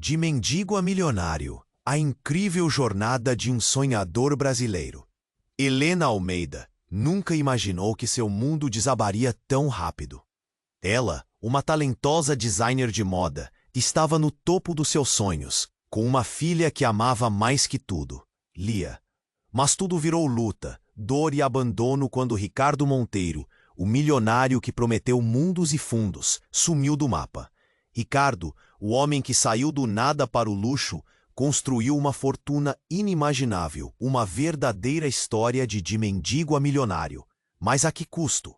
De mendigo a milionário, a incrível jornada de um sonhador brasileiro. Helena Almeida nunca imaginou que seu mundo desabaria tão rápido. Ela, uma talentosa designer de moda, estava no topo dos seus sonhos, com uma filha que amava mais que tudo, Lia. Mas tudo virou luta, dor e abandono quando Ricardo Monteiro, o milionário que prometeu mundos e fundos, sumiu do mapa. Ricardo, o homem que saiu do nada para o luxo, construiu uma fortuna inimaginável, uma verdadeira história de mendigo a milionário. Mas a que custo?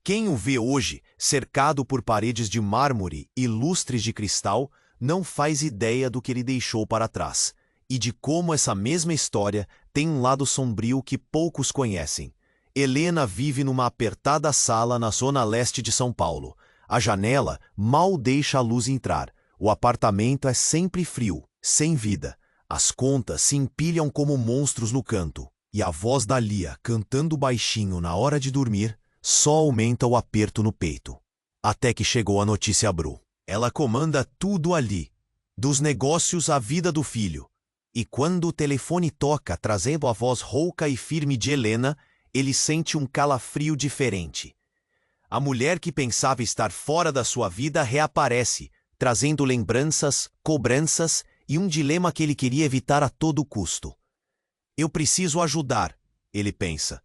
Quem o vê hoje, cercado por paredes de mármore e lustres de cristal, não faz ideia do que ele deixou para trás, e de como essa mesma história tem um lado sombrio que poucos conhecem. Helena vive numa apertada sala na zona leste de São Paulo. A janela mal deixa a luz entrar. O apartamento é sempre frio, sem vida. As contas se empilham como monstros no canto. E a voz da Lia, cantando baixinho na hora de dormir, só aumenta o aperto no peito. Até que chegou a notícia Bru. Ela comanda tudo ali, dos negócios à vida do filho. E quando o telefone toca trazendo a voz rouca e firme de Helena, ele sente um calafrio diferente. A mulher que pensava estar fora da sua vida reaparece, trazendo lembranças, cobranças e um dilema que ele queria evitar a todo custo. Eu preciso ajudar, ele pensa.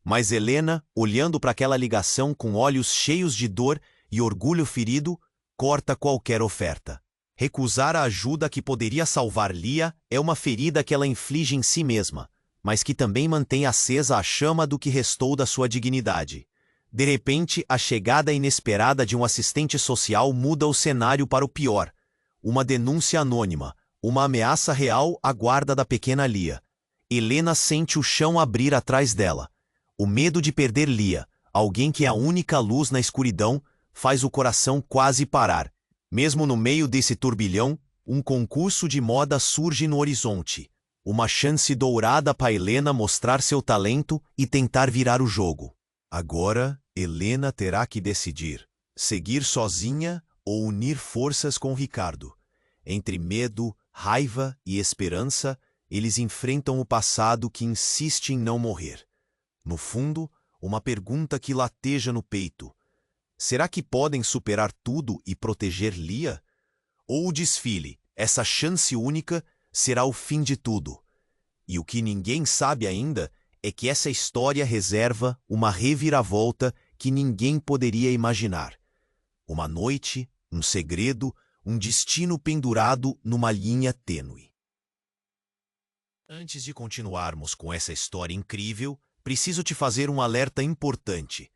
Mas Helena, olhando para aquela ligação com olhos cheios de dor e orgulho ferido, corta qualquer oferta. Recusar a ajuda que poderia salvar Lia é uma ferida que ela inflige em si mesma, mas que também mantém acesa a chama do que restou da sua dignidade. De repente, a chegada inesperada de um assistente social muda o cenário para o pior. Uma denúncia anônima, uma ameaça real à guarda da pequena Lia. Helena sente o chão abrir atrás dela. O medo de perder Lia, alguém que é a única luz na escuridão, faz o coração quase parar. Mesmo no meio desse turbilhão, um concurso de moda surge no horizonte. Uma chance dourada para Helena mostrar seu talento e tentar virar o jogo. Agora, Helena terá que decidir: seguir sozinha ou unir forças com Ricardo. Entre medo, raiva e esperança, eles enfrentam o passado que insiste em não morrer. No fundo, uma pergunta que lateja no peito: será que podem superar tudo e proteger Lia? Ou o desfile, essa chance única, será o fim de tudo? E o que ninguém sabe ainda é que essa história reserva uma reviravolta que ninguém poderia imaginar. Uma noite, um segredo, um destino pendurado numa linha tênue. Antes de continuarmos com essa história incrível, preciso te fazer um alerta importante.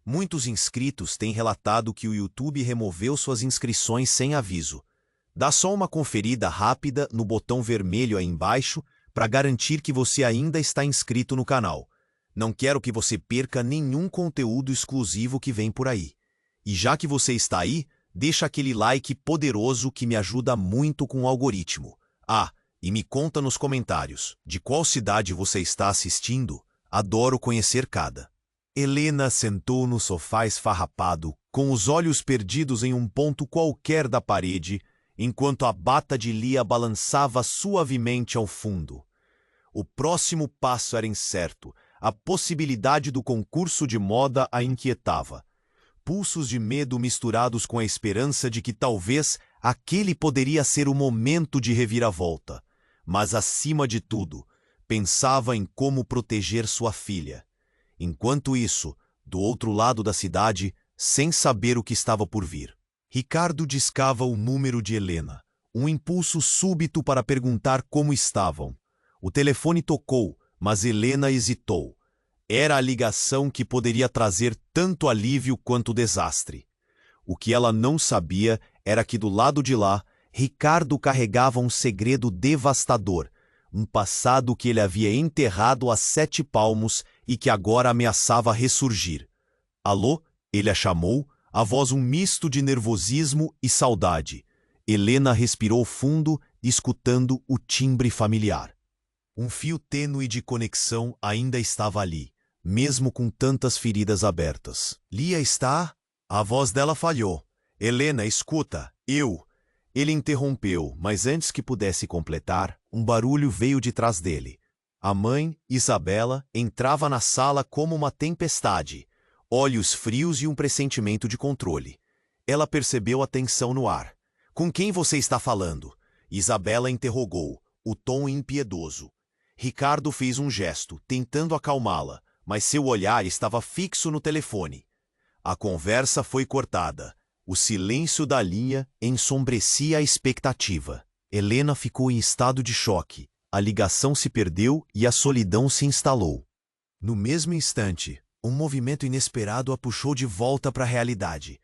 Muitos inscritos têm relatado que o YouTube removeu suas inscrições sem aviso. Dá só uma conferida rápida no botão vermelho aí embaixo para garantir que você ainda está inscrito no canal. Não quero que você perca nenhum conteúdo exclusivo que vem por aí. E já que você está aí, deixa aquele like poderoso que me ajuda muito com o algoritmo. Ah, e me conta nos comentários, de qual cidade você está assistindo? Adoro conhecer cada. Helena sentou no sofá esfarrapado, com os olhos perdidos em um ponto qualquer da parede, enquanto a bata de Lia balançava suavemente ao fundo. O próximo passo era incerto. A possibilidade do concurso de moda a inquietava. Pulsos de medo misturados com a esperança de que talvez aquele poderia ser o momento de reviravolta. Mas, acima de tudo, pensava em como proteger sua filha. Enquanto isso, do outro lado da cidade, sem saber o que estava por vir, Ricardo discava o número de Helena. Um impulso súbito para perguntar como estavam. O telefone tocou, mas Helena hesitou. Era a ligação que poderia trazer tanto alívio quanto desastre. O que ela não sabia era que do lado de lá, Ricardo carregava um segredo devastador, um passado que ele havia enterrado a 7 palmos e que agora ameaçava ressurgir. Alô? Ele a chamou, a voz um misto de nervosismo e saudade. Helena respirou fundo, escutando o timbre familiar. Um fio tênue de conexão ainda estava ali, mesmo com tantas feridas abertas. Lia está? A voz dela falhou. Helena, escuta, eu Ele interrompeu, mas antes que pudesse completar, um barulho veio de trás dele. A mãe, Isabela, entrava na sala como uma tempestade, olhos frios e um pressentimento de controle. Ela percebeu a tensão no ar. Com quem você está falando? Isabela interrogou, o tom impiedoso. Ricardo fez um gesto, tentando acalmá-la, mas seu olhar estava fixo no telefone. A conversa foi cortada. O silêncio da linha ensombrecia a expectativa. Helena ficou em estado de choque. A ligação se perdeu e a solidão se instalou. No mesmo instante, um movimento inesperado a puxou de volta para a realidade.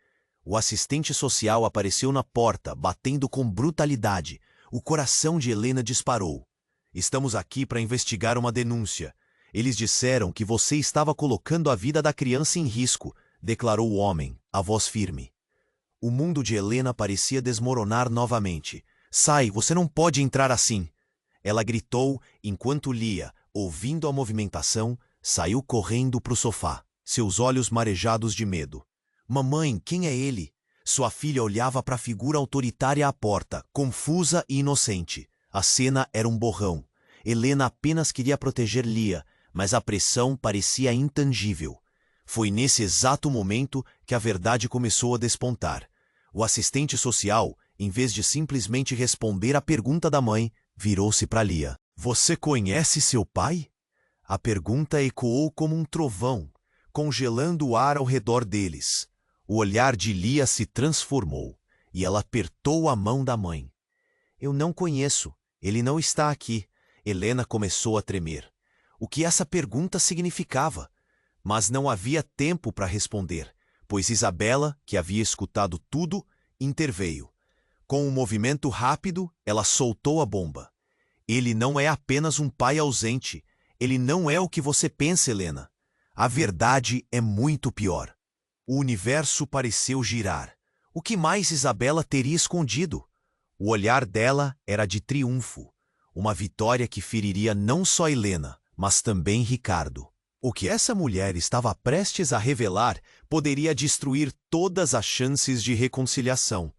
O assistente social apareceu na porta, batendo com brutalidade. O coração de Helena disparou. Estamos aqui para investigar uma denúncia. Eles disseram que você estava colocando a vida da criança em risco, declarou o homem, a voz firme. O mundo de Helena parecia desmoronar novamente. Sai, você não pode entrar assim. Ela gritou enquanto Lia, ouvindo a movimentação, saiu correndo para o sofá, seus olhos marejados de medo. Mamãe, quem é ele? Sua filha olhava para a figura autoritária à porta, confusa e inocente. A cena era um borrão. Helena apenas queria proteger Lia, mas a pressão parecia intangível. Foi nesse exato momento que a verdade começou a despontar. O assistente social, em vez de simplesmente responder à pergunta da mãe, virou-se para Lia. Você conhece seu pai? A pergunta ecoou como um trovão, congelando o ar ao redor deles. O olhar de Lia se transformou, e ela apertou a mão da mãe. Eu não conheço. Ele não está aqui. Helena começou a tremer. O que essa pergunta significava? Mas não havia tempo para responder, pois Isabela, que havia escutado tudo, interveio. Com um movimento rápido, ela soltou a bomba. Ele não é apenas um pai ausente. Ele não é o que você pensa, Helena. A verdade é muito pior. O universo pareceu girar. O que mais Isabela teria escondido? O olhar dela era de triunfo. Uma vitória que feriria não só Helena, mas também Ricardo. O que essa mulher estava prestes a revelar poderia destruir todas as chances de reconciliação.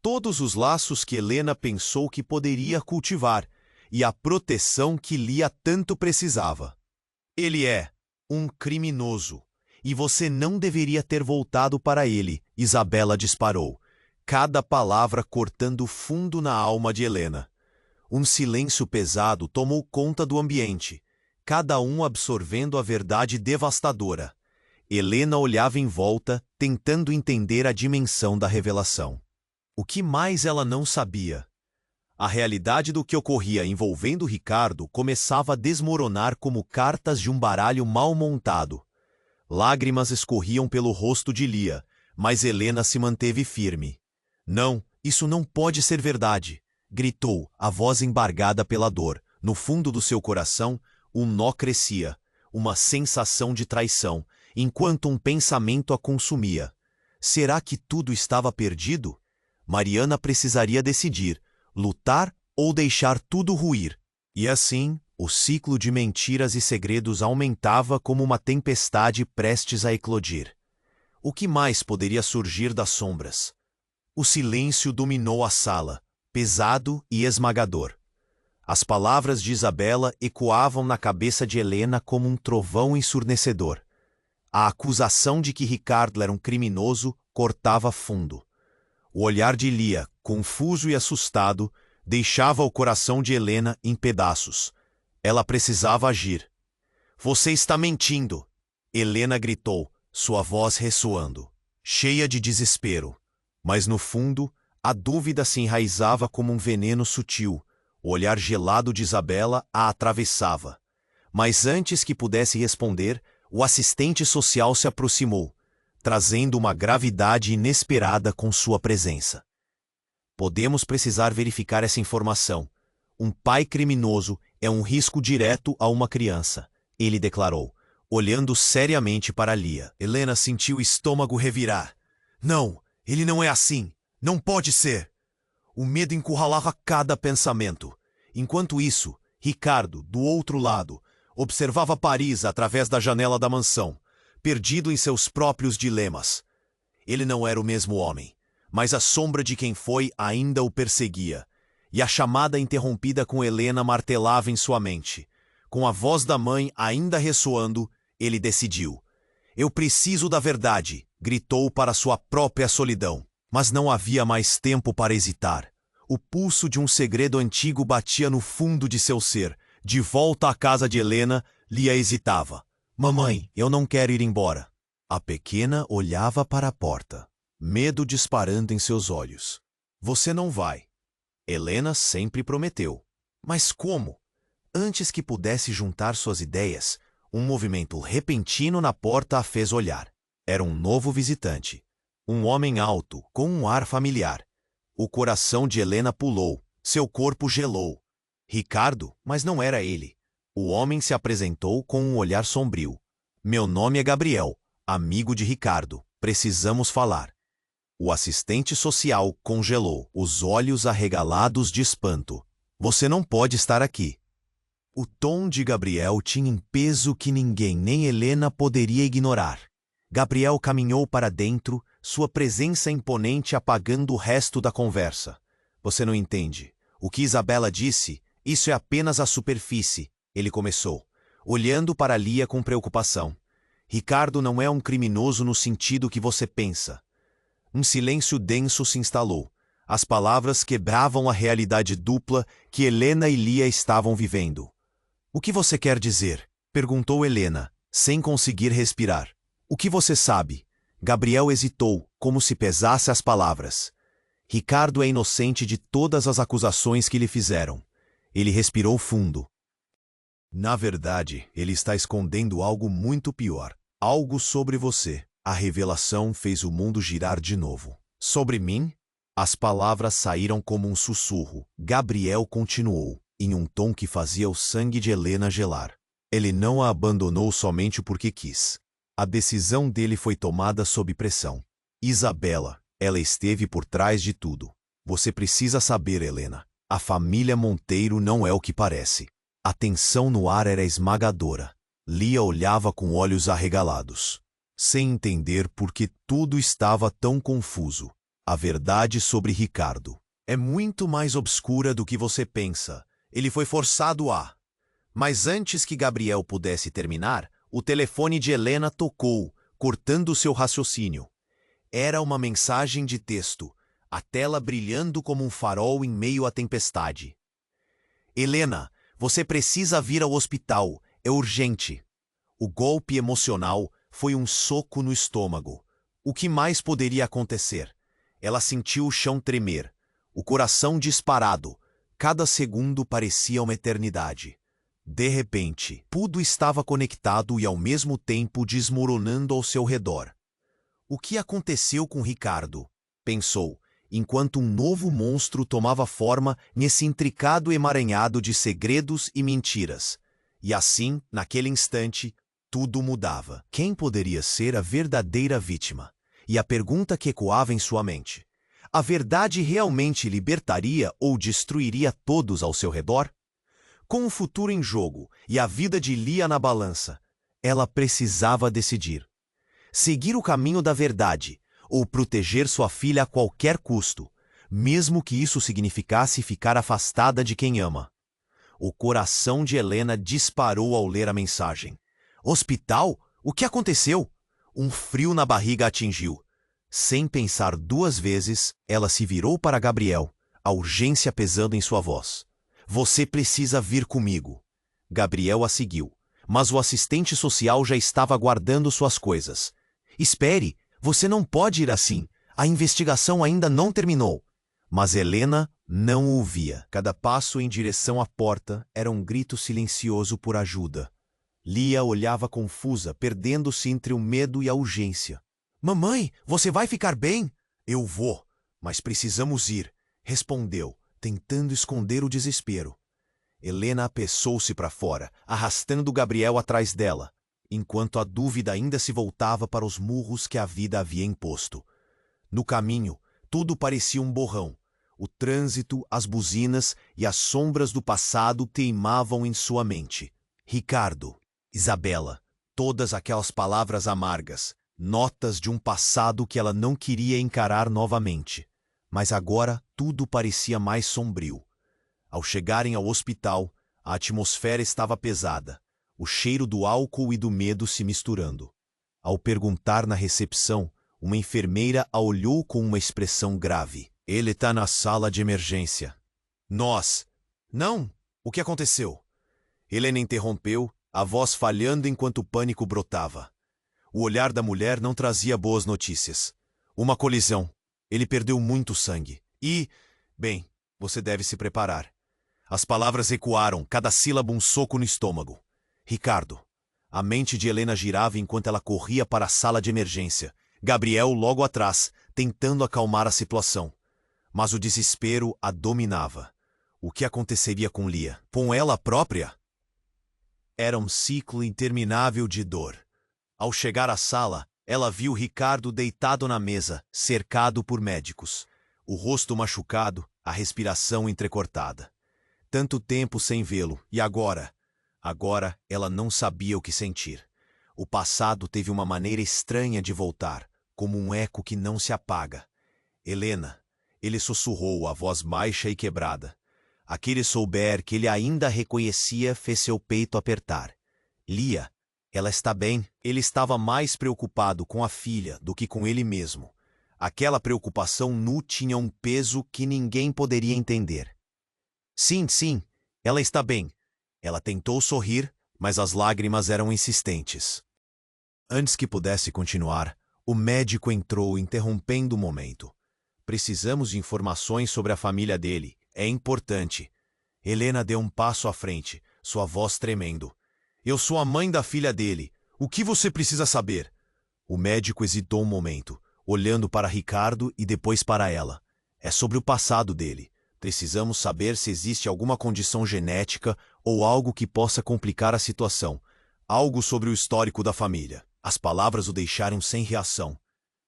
Todos os laços que Helena pensou que poderia cultivar e a proteção que Lia tanto precisava. Ele é um criminoso, e você não deveria ter voltado para ele, Isabela disparou, cada palavra cortando fundo na alma de Helena. Um silêncio pesado tomou conta do ambiente, cada um absorvendo a verdade devastadora. Helena olhava em volta, tentando entender a dimensão da revelação. O que mais ela não sabia? A realidade do que ocorria envolvendo Ricardo começava a desmoronar como cartas de um baralho mal montado. Lágrimas escorriam pelo rosto de Lia, mas Helena se manteve firme. Não, isso não pode ser verdade, gritou, a voz embargada pela dor. No fundo do seu coração, um nó crescia, uma sensação de traição, enquanto um pensamento a consumia. Será que tudo estava perdido? Mariana precisaria decidir, lutar ou deixar tudo ruir. E assim, o ciclo de mentiras e segredos aumentava como uma tempestade prestes a eclodir. O que mais poderia surgir das sombras? O silêncio dominou a sala, pesado e esmagador. As palavras de Isabela ecoavam na cabeça de Helena como um trovão ensurdecedor. A acusação de que Ricardo era um criminoso cortava fundo. O olhar de Lia, confuso e assustado, deixava o coração de Helena em pedaços. Ela precisava agir. Você está mentindo! Helena gritou, sua voz ressoando, cheia de desespero. Mas no fundo, a dúvida se enraizava como um veneno sutil. O olhar gelado de Isabela a atravessava. Mas antes que pudesse responder, o assistente social se aproximou, trazendo uma gravidade inesperada com sua presença. Podemos precisar verificar essa informação. Um pai criminoso é um risco direto a uma criança, ele declarou, olhando seriamente para Lia. Helena sentiu o estômago revirar. Não, ele não é assim. Não pode ser. O medo encurralava cada pensamento. Enquanto isso, Ricardo, do outro lado, observava Paris através da janela da mansão, perdido em seus próprios dilemas. Ele não era o mesmo homem, mas a sombra de quem foi ainda o perseguia, e a chamada interrompida com Helena martelava em sua mente. Com a voz da mãe ainda ressoando, ele decidiu. Eu preciso da verdade, gritou para sua própria solidão. Mas não havia mais tempo para hesitar. O pulso de um segredo antigo batia no fundo de seu ser. De volta à casa de Helena, Lia hesitava. Mamãe, eu não quero ir embora. A pequena olhava para a porta, medo disparando em seus olhos. Você não vai. Helena sempre prometeu. Mas como? Antes que pudesse juntar suas ideias, um movimento repentino na porta a fez olhar. Era um novo visitante. Um homem alto, com um ar familiar. O coração de Helena pulou, seu corpo gelou. Ricardo, mas não era ele. O homem se apresentou com um olhar sombrio. Meu nome é Gabriel, amigo de Ricardo. Precisamos falar. O assistente social congelou, os olhos arregalados de espanto. Você não pode estar aqui. O tom de Gabriel tinha um peso que ninguém, nem Helena, poderia ignorar. Gabriel caminhou para dentro, sua presença imponente apagando o resto da conversa. Você não entende. O que Isabela disse, isso é apenas a superfície, ele começou, olhando para Lia com preocupação. Ricardo não é um criminoso no sentido que você pensa. Um silêncio denso se instalou. As palavras quebravam a realidade dupla que Helena e Lia estavam vivendo. O que você quer dizer? Perguntou Helena, sem conseguir respirar. O que você sabe? Gabriel hesitou, como se pesasse as palavras. Ricardo é inocente de todas as acusações que lhe fizeram. Ele respirou fundo. Na verdade, ele está escondendo algo muito pior. Algo sobre você. A revelação fez o mundo girar de novo. Sobre mim? As palavras saíram como um sussurro. Gabriel continuou, em um tom que fazia o sangue de Helena gelar. Ele não a abandonou somente porque quis. A decisão dele foi tomada sob pressão. Isabela, ela esteve por trás de tudo. Você precisa saber, Helena. A família Monteiro não é o que parece. A tensão no ar era esmagadora. Lia olhava com olhos arregalados, sem entender por que tudo estava tão confuso. A verdade sobre Ricardo é muito mais obscura do que você pensa. Ele foi forçado a... Mas antes que Gabriel pudesse terminar, o telefone de Helena tocou, cortando seu raciocínio. Era uma mensagem de texto, a tela brilhando como um farol em meio à tempestade. Helena, você precisa vir ao hospital, é urgente. O golpe emocional foi um soco no estômago. O que mais poderia acontecer? Ela sentiu o chão tremer, o coração disparado. Cada segundo parecia uma eternidade. De repente, tudo estava conectado e ao mesmo tempo desmoronando ao seu redor. O que aconteceu com Ricardo? Pensou, enquanto um novo monstro tomava forma nesse intricado emaranhado de segredos e mentiras. E assim, naquele instante, tudo mudava. Quem poderia ser a verdadeira vítima? E a pergunta que ecoava em sua mente: a verdade realmente libertaria ou destruiria todos ao seu redor? Com o futuro em jogo e a vida de Lia na balança, ela precisava decidir. Seguir o caminho da verdade ou proteger sua filha a qualquer custo, mesmo que isso significasse ficar afastada de quem ama. O coração de Helena disparou ao ler a mensagem. Hospital? O que aconteceu? Um frio na barriga a atingiu. Sem pensar duas vezes, ela se virou para Gabriel, a urgência pesando em sua voz. Você precisa vir comigo. Gabriel a seguiu, mas o assistente social já estava guardando suas coisas. Espere, você não pode ir assim. A investigação ainda não terminou. Mas Helena não o ouvia. Cada passo em direção à porta era um grito silencioso por ajuda. Lia olhava confusa, perdendo-se entre o medo e a urgência. Mamãe, você vai ficar bem? Eu vou, mas precisamos ir, respondeu, tentando esconder o desespero. Helena apressou-se para fora, arrastando Gabriel atrás dela, enquanto a dúvida ainda se voltava para os murros que a vida havia imposto. No caminho, tudo parecia um borrão. O trânsito, as buzinas e as sombras do passado teimavam em sua mente. Ricardo, Isabela, todas aquelas palavras amargas, notas de um passado que ela não queria encarar novamente. Mas agora tudo parecia mais sombrio. Ao chegarem ao hospital, a atmosfera estava pesada, o cheiro do álcool e do medo se misturando. Ao perguntar na recepção, uma enfermeira a olhou com uma expressão grave. Ele está na sala de emergência. Nós. Não! O que aconteceu? Helena interrompeu, a voz falhando enquanto o pânico brotava. O olhar da mulher não trazia boas notícias. Uma colisão. Ele perdeu muito sangue. E, bem, você deve se preparar. As palavras ecoaram, cada sílaba um soco no estômago. Ricardo. A mente de Helena girava enquanto ela corria para a sala de emergência. Gabriel logo atrás, tentando acalmar a situação. Mas o desespero a dominava. O que aconteceria com Lia? Com ela própria? Era um ciclo interminável de dor. Ao chegar à sala, ela viu Ricardo deitado na mesa, cercado por médicos. O rosto machucado, a respiração entrecortada. Tanto tempo sem vê-lo, e agora? Agora ela não sabia o que sentir. O passado teve uma maneira estranha de voltar, como um eco que não se apaga. Helena, ele sussurrou, a voz baixa e quebrada. Aquele souber que ele ainda reconhecia fez seu peito apertar. Lia, ela está bem. Ele estava mais preocupado com a filha do que com ele mesmo. Aquela preocupação nu tinha um peso que ninguém poderia entender. Sim, sim, ela está bem. Ela tentou sorrir, mas as lágrimas eram insistentes. Antes que pudesse continuar, o médico entrou, interrompendo o momento. Precisamos de informações sobre a família dele. É importante. Helena deu um passo à frente, sua voz tremendo. Eu sou a mãe da filha dele. O que você precisa saber? O médico hesitou um momento, olhando para Ricardo e depois para ela. É sobre o passado dele. Precisamos saber se existe alguma condição genética ou algo que possa complicar a situação. Algo sobre o histórico da família. As palavras o deixaram sem reação.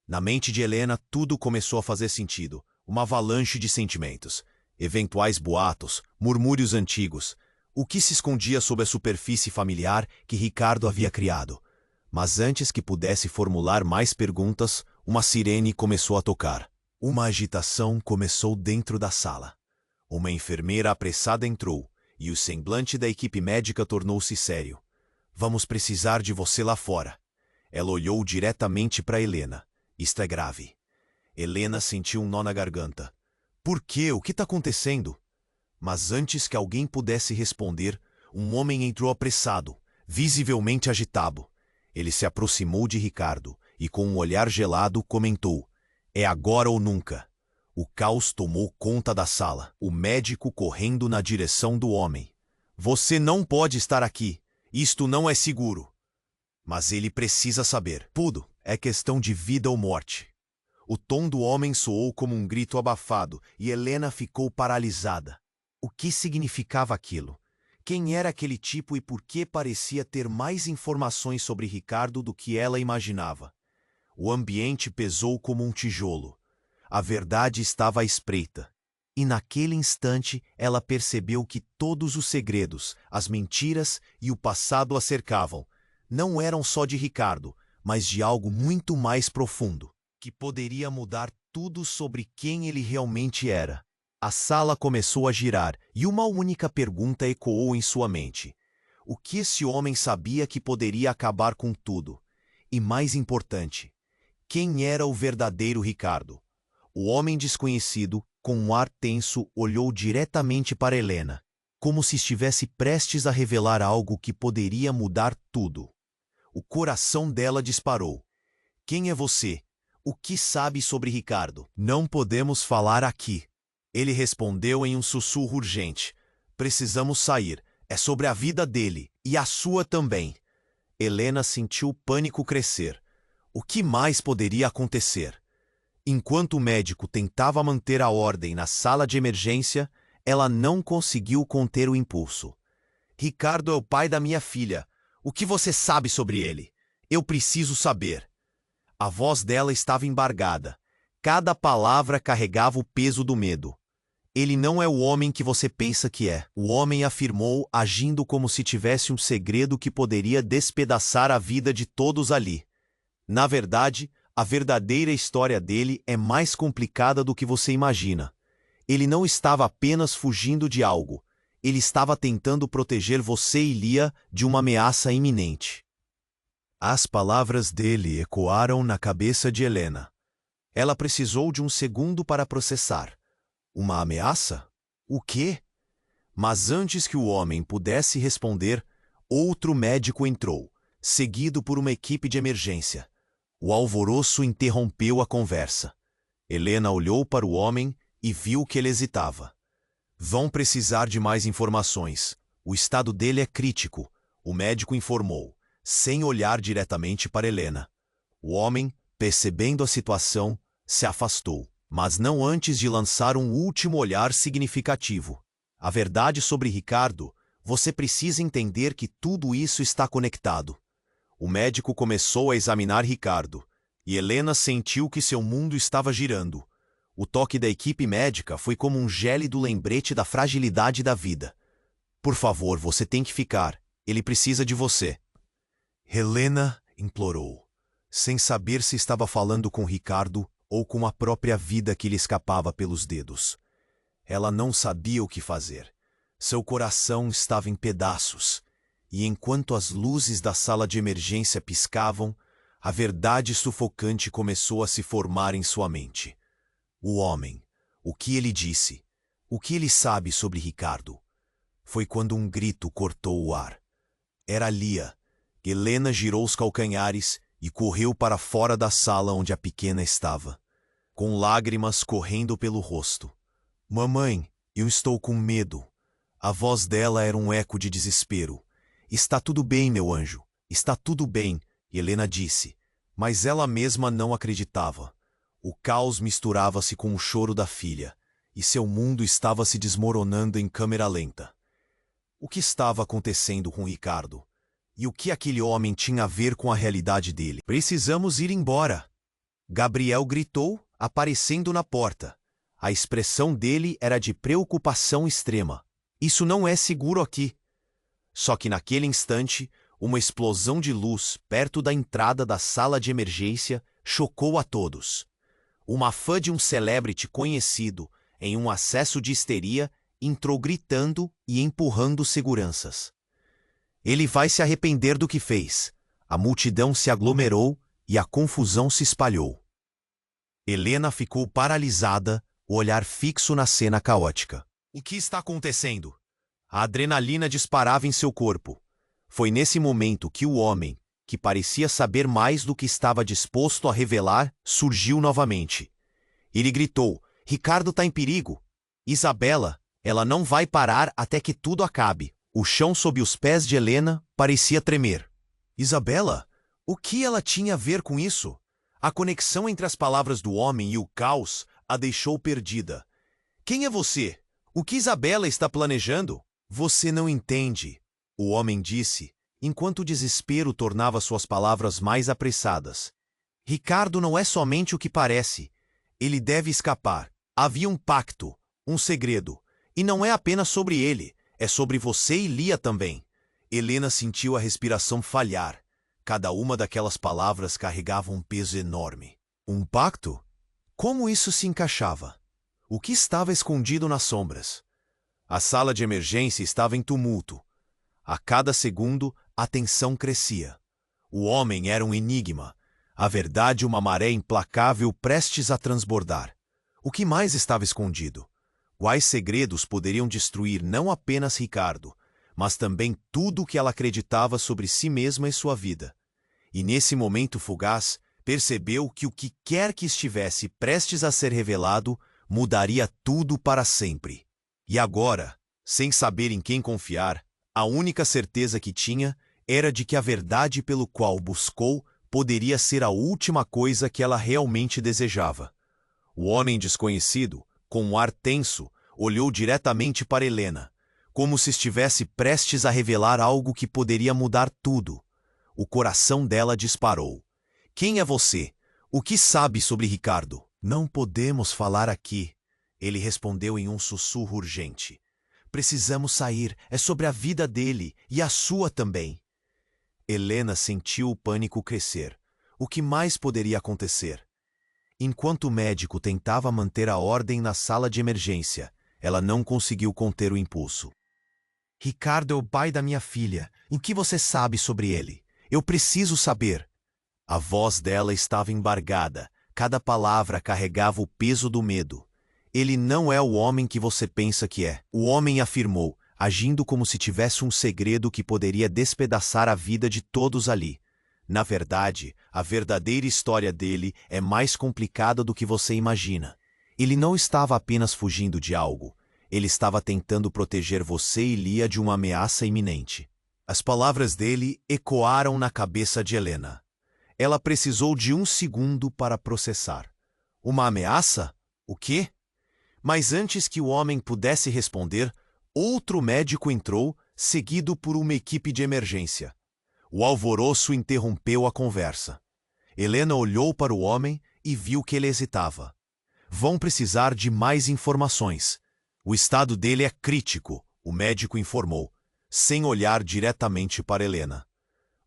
Na mente de Helena, tudo começou a fazer sentido. Uma avalanche de sentimentos. Eventuais boatos, murmúrios antigos. O que se escondia sob a superfície familiar que Ricardo havia criado. Mas antes que pudesse formular mais perguntas, uma sirene começou a tocar. Uma agitação começou dentro da sala. Uma enfermeira apressada entrou, e o semblante da equipe médica tornou-se sério. Vamos precisar de você lá fora. Ela olhou diretamente para Helena. Isto é grave. Helena sentiu um nó na garganta. Por quê? O que está acontecendo? Mas antes que alguém pudesse responder, um homem entrou apressado, visivelmente agitado. Ele se aproximou de Ricardo e, com um olhar gelado, comentou: é agora ou nunca. O caos tomou conta da sala, o médico correndo na direção do homem. Você não pode estar aqui. Isto não é seguro. Mas ele precisa saber. Tudo é questão de vida ou morte. O tom do homem soou como um grito abafado e Helena ficou paralisada. O que significava aquilo? Quem era aquele tipo e por que parecia ter mais informações sobre Ricardo do que ela imaginava? O ambiente pesou como um tijolo. A verdade estava à espreita. E naquele instante ela percebeu que todos os segredos, as mentiras e o passado a cercavam não eram só de Ricardo, mas de algo muito mais profundo, que poderia mudar tudo sobre quem ele realmente era. A sala começou a girar e uma única pergunta ecoou em sua mente. O que esse homem sabia que poderia acabar com tudo? E mais importante, quem era o verdadeiro Ricardo? O homem desconhecido, com um ar tenso, olhou diretamente para Helena, como se estivesse prestes a revelar algo que poderia mudar tudo. O coração dela disparou. Quem é você? O que sabe sobre Ricardo? Não podemos falar aqui. Ele respondeu em um sussurro urgente. Precisamos sair. É sobre a vida dele. E a sua também. Helena sentiu o pânico crescer. O que mais poderia acontecer? Enquanto o médico tentava manter a ordem na sala de emergência, ela não conseguiu conter o impulso. Ricardo é o pai da minha filha. O que você sabe sobre ele? Eu preciso saber. A voz dela estava embargada. Cada palavra carregava o peso do medo. Ele não é o homem que você pensa que é. O homem afirmou, agindo como se tivesse um segredo que poderia despedaçar a vida de todos ali. Na verdade, a verdadeira história dele é mais complicada do que você imagina. Ele não estava apenas fugindo de algo. Ele estava tentando proteger você e Lia de uma ameaça iminente. As palavras dele ecoaram na cabeça de Helena. Ela precisou de um segundo para processar. Uma ameaça? O quê? Mas antes que o homem pudesse responder, outro médico entrou, seguido por uma equipe de emergência. O alvoroço interrompeu a conversa. Helena olhou para o homem e viu que ele hesitava. Vão precisar de mais informações. O estado dele é crítico, o médico informou, sem olhar diretamente para Helena. O homem, percebendo a situação, se afastou, mas não antes de lançar um último olhar significativo. A verdade sobre Ricardo, você precisa entender que tudo isso está conectado. O médico começou a examinar Ricardo, e Helena sentiu que seu mundo estava girando. O toque da equipe médica foi como um gélido lembrete da fragilidade da vida. Por favor, você tem que ficar. Ele precisa de você. Helena implorou, sem saber se estava falando com Ricardo ou com a própria vida que lhe escapava pelos dedos. Ela não sabia o que fazer. Seu coração estava em pedaços, e enquanto as luzes da sala de emergência piscavam, a verdade sufocante começou a se formar em sua mente. O homem, o que ele disse, o que ele sabe sobre Ricardo? Foi quando um grito cortou o ar. Era Lia. Helena girou os calcanhares e correu para fora da sala onde a pequena estava, com lágrimas correndo pelo rosto. Mamãe, eu estou com medo. A voz dela era um eco de desespero. Está tudo bem, meu anjo. Está tudo bem, Helena disse, mas ela mesma não acreditava. O caos misturava-se com o choro da filha, e seu mundo estava se desmoronando em câmera lenta. O que estava acontecendo com Ricardo? E o que aquele homem tinha a ver com a realidade dele? Precisamos ir embora. Gabriel gritou, aparecendo na porta. A expressão dele era de preocupação extrema. Isso não é seguro aqui. Só que naquele instante, uma explosão de luz perto da entrada da sala de emergência chocou a todos. Uma fã de um celebrity conhecido, em um acesso de histeria, entrou gritando e empurrando seguranças. Ele vai se arrepender do que fez. A multidão se aglomerou e a confusão se espalhou. Helena ficou paralisada, o olhar fixo na cena caótica. O que está acontecendo? A adrenalina disparava em seu corpo. Foi nesse momento que o homem, que parecia saber mais do que estava disposto a revelar, surgiu novamente. Ele gritou: Ricardo está em perigo. Isabela, ela não vai parar até que tudo acabe. O chão sob os pés de Helena parecia tremer. Isabela? O que ela tinha a ver com isso? A conexão entre as palavras do homem e o caos a deixou perdida. Quem é você? O que Isabela está planejando? Você não entende, o homem disse, enquanto o desespero tornava suas palavras mais apressadas. Ricardo não é somente o que parece. Ele deve escapar. Havia um pacto, um segredo. E não é apenas sobre ele, é sobre você e Lia também. Helena sentiu a respiração falhar. Cada uma daquelas palavras carregava um peso enorme. Um pacto? Como isso se encaixava? O que estava escondido nas sombras? A sala de emergência estava em tumulto. A cada segundo, a tensão crescia. O homem era um enigma. A verdade, uma maré implacável prestes a transbordar. O que mais estava escondido? Quais segredos poderiam destruir não apenas Ricardo, mas também tudo o que ela acreditava sobre si mesma e sua vida? E nesse momento fugaz, percebeu que o que quer que estivesse prestes a ser revelado mudaria tudo para sempre. E agora, sem saber em quem confiar, a única certeza que tinha era de que a verdade pelo qual buscou poderia ser a última coisa que ela realmente desejava. O homem desconhecido, com um ar tenso, olhou diretamente para Helena, como se estivesse prestes a revelar algo que poderia mudar tudo. O coração dela disparou. Quem é você? O que sabe sobre Ricardo? Não podemos falar aqui, ele respondeu em um sussurro urgente. Precisamos sair, é sobre a vida dele e a sua também. Helena sentiu o pânico crescer. O que mais poderia acontecer? Enquanto o médico tentava manter a ordem na sala de emergência, ela não conseguiu conter o impulso. Ricardo é o pai da minha filha. O que você sabe sobre ele? Eu preciso saber. A voz dela estava embargada. Cada palavra carregava o peso do medo. Ele não é o homem que você pensa que é. O homem afirmou, agindo como se tivesse um segredo que poderia despedaçar a vida de todos ali. Na verdade, a verdadeira história dele é mais complicada do que você imagina. Ele não estava apenas fugindo de algo. Ele estava tentando proteger você e Lia de uma ameaça iminente. As palavras dele ecoaram na cabeça de Helena. Ela precisou de 1 segundo para processar. Uma ameaça? O quê? Mas antes que o homem pudesse responder, outro médico entrou, seguido por uma equipe de emergência. O alvoroço interrompeu a conversa. Helena olhou para o homem e viu que ele hesitava. Vão precisar de mais informações. O estado dele é crítico, o médico informou, sem olhar diretamente para Helena.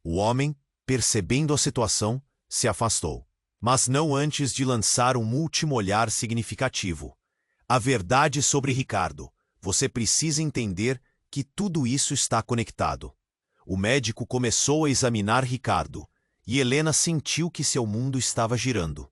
O homem, percebendo a situação, se afastou. Mas não antes de lançar um último olhar significativo. A verdade sobre Ricardo. Você precisa entender que tudo isso está conectado. O médico começou a examinar Ricardo, e Helena sentiu que seu mundo estava girando.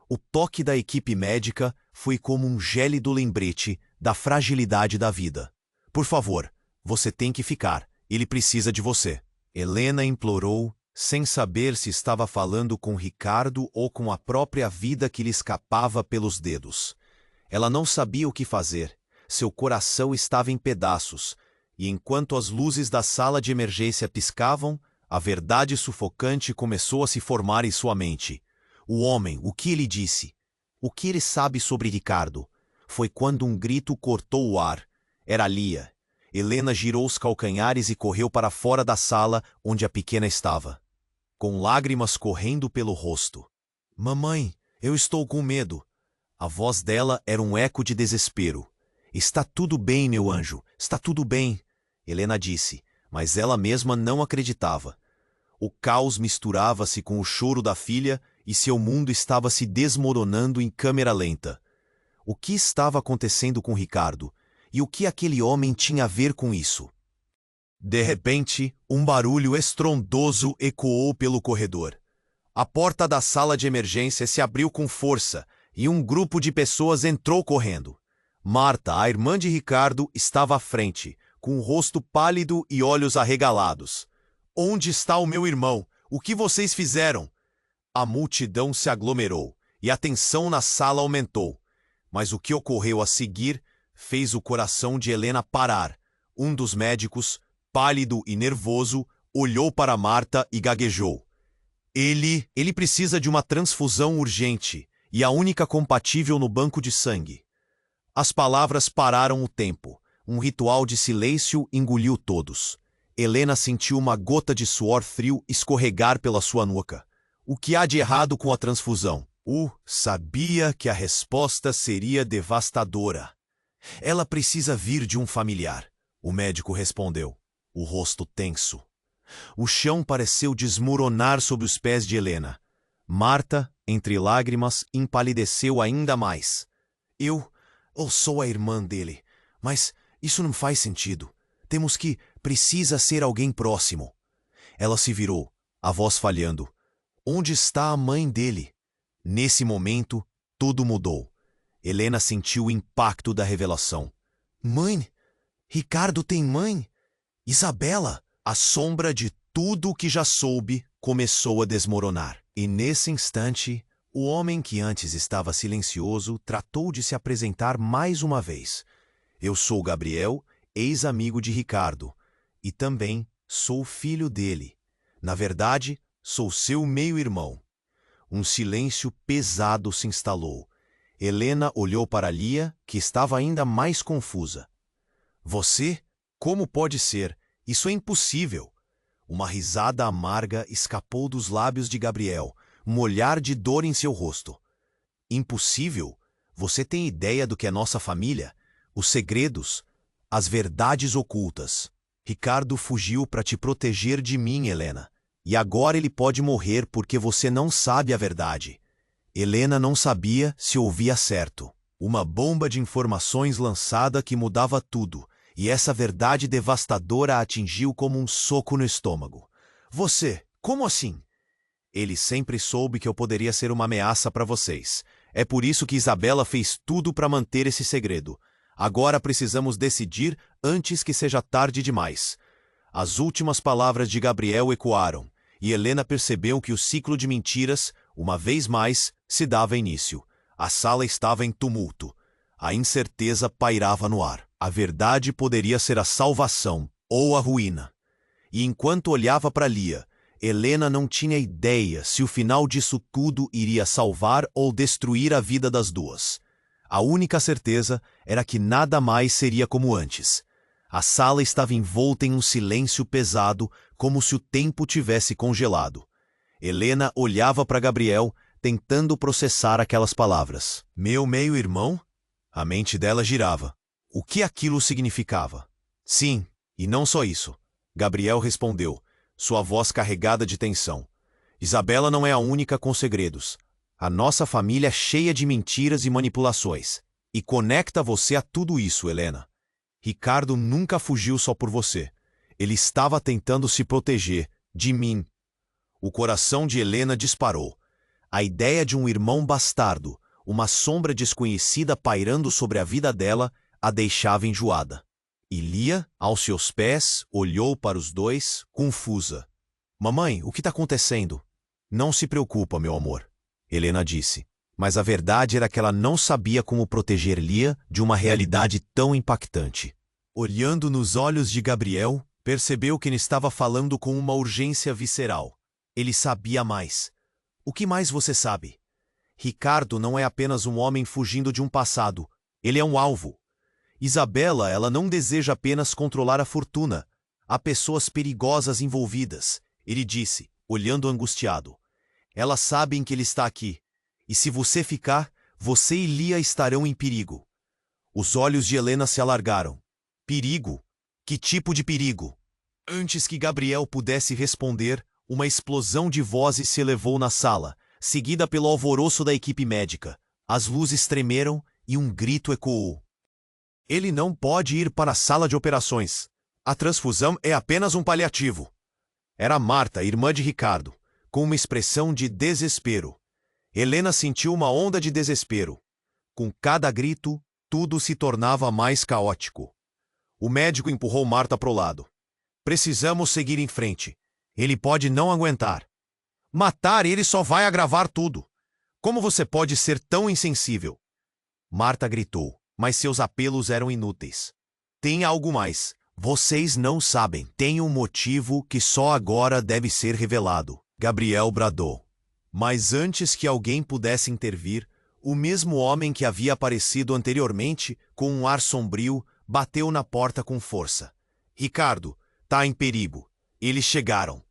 O toque da equipe médica foi como um gélido lembrete da fragilidade da vida. Por favor, você tem que ficar. Ele precisa de você. Helena implorou, sem saber se estava falando com Ricardo ou com a própria vida que lhe escapava pelos dedos. Ela não sabia o que fazer. Seu coração estava em pedaços, e enquanto as luzes da sala de emergência piscavam, a verdade sufocante começou a se formar em sua mente. O homem, o que ele disse? O que ele sabe sobre Ricardo? Foi quando um grito cortou o ar. Era Lia. Helena girou os calcanhares e correu para fora da sala onde a pequena estava, com lágrimas correndo pelo rosto. Mamãe, eu estou com medo. A voz dela era um eco de desespero. Está tudo bem, meu anjo, está tudo bem, Helena disse, mas ela mesma não acreditava. O caos misturava-se com o choro da filha e seu mundo estava se desmoronando em câmera lenta. O que estava acontecendo com Ricardo? E o que aquele homem tinha a ver com isso? De repente, um barulho estrondoso ecoou pelo corredor. A porta da sala de emergência se abriu com força e um grupo de pessoas entrou correndo. Marta, a irmã de Ricardo, estava à frente, com o rosto pálido e olhos arregalados. Onde está o meu irmão? O que vocês fizeram? A multidão se aglomerou e a tensão na sala aumentou. Mas o que ocorreu a seguir fez o coração de Helena parar. Um dos médicos, pálido e nervoso, olhou para Marta e gaguejou. Ele precisa de uma transfusão urgente e a única compatível no banco de sangue. As palavras pararam o tempo. Um ritual de silêncio engoliu todos. Helena sentiu uma gota de suor frio escorregar pela sua nuca. O que há de errado com a transfusão? Sabia que a resposta seria devastadora. Ela precisa vir de um familiar, o médico respondeu, o rosto tenso. O chão pareceu desmoronar sob os pés de Helena. Marta, entre lágrimas, empalideceu ainda mais. Eu sou a irmã dele, mas isso não faz sentido. Precisa ser alguém próximo. Ela se virou, a voz falhando. Onde está a mãe dele? Nesse momento, tudo mudou. Helena sentiu o impacto da revelação. Mãe? Ricardo tem mãe? Isabela? A sombra de tudo o que já soube começou a desmoronar. E nesse instante, o homem que antes estava silencioso tratou de se apresentar mais uma vez. Eu sou Gabriel, ex-amigo de Ricardo, e também sou filho dele. Na verdade, sou seu meio-irmão. Um silêncio pesado se instalou. Helena olhou para Lia, que estava ainda mais confusa. Você? Como pode ser? Isso é impossível. Uma risada amarga escapou dos lábios de Gabriel, um olhar de dor em seu rosto. Impossível? Você tem ideia do que é nossa família? Os segredos? As verdades ocultas. Ricardo fugiu para te proteger de mim, Helena. E agora ele pode morrer porque você não sabe a verdade. Helena não sabia se ouvia certo. Uma bomba de informações lançada que mudava tudo, e essa verdade devastadora a atingiu como um soco no estômago. Você, como assim? Ele sempre soube que eu poderia ser uma ameaça para vocês. É por isso que Isabela fez tudo para manter esse segredo. Agora precisamos decidir antes que seja tarde demais. As últimas palavras de Gabriel ecoaram, e Helena percebeu que o ciclo de mentiras, uma vez mais, se dava início. A sala estava em tumulto. A incerteza pairava no ar. A verdade poderia ser a salvação ou a ruína. E enquanto olhava para Lia, Helena não tinha ideia se o final disso tudo iria salvar ou destruir a vida das duas. A única certeza era que nada mais seria como antes. A sala estava envolta em um silêncio pesado, como se o tempo tivesse congelado. Helena olhava para Gabriel, tentando processar aquelas palavras. Meu meio-irmão? A mente dela girava. O que aquilo significava? Sim, e não só isso. Gabriel respondeu, sua voz carregada de tensão. Isabela não é a única com segredos. A nossa família é cheia de mentiras e manipulações. E conecta você a tudo isso, Helena. Ricardo nunca fugiu só por você. Ele estava tentando se proteger, de mim. O coração de Helena disparou. A ideia de um irmão bastardo, uma sombra desconhecida pairando sobre a vida dela, a deixava enjoada. E Lia, aos seus pés, olhou para os dois, confusa. Mamãe, o que está acontecendo? Não se preocupa, meu amor, Helena disse. Mas a verdade era que ela não sabia como proteger Lia de uma realidade tão impactante. Olhando nos olhos de Gabriel, percebeu que ele estava falando com uma urgência visceral. Ele sabia mais. O que mais você sabe? Ricardo não é apenas um homem fugindo de um passado. Ele é um alvo. Isabela, ela não deseja apenas controlar a fortuna. Há pessoas perigosas envolvidas, ele disse, olhando angustiado. Elas sabem que ele está aqui. E se você ficar, você e Lia estarão em perigo. Os olhos de Helena se alargaram. Perigo? Que tipo de perigo? Antes que Gabriel pudesse responder, uma explosão de vozes se elevou na sala, seguida pelo alvoroço da equipe médica. As luzes tremeram e um grito ecoou. Ele não pode ir para a sala de operações. A transfusão é apenas um paliativo. Era Marta, irmã de Ricardo, com uma expressão de desespero. Helena sentiu uma onda de desespero. Com cada grito, tudo se tornava mais caótico. O médico empurrou Marta para o lado. Precisamos seguir em frente. Ele pode não aguentar. Matar ele só vai agravar tudo. Como você pode ser tão insensível? Marta gritou, mas seus apelos eram inúteis. Tem algo mais. Vocês não sabem. Tem um motivo que só agora deve ser revelado. Gabriel bradou. Mas antes que alguém pudesse intervir, o mesmo homem que havia aparecido anteriormente, com um ar sombrio, bateu na porta com força. Ricardo, tá em perigo. Eles chegaram.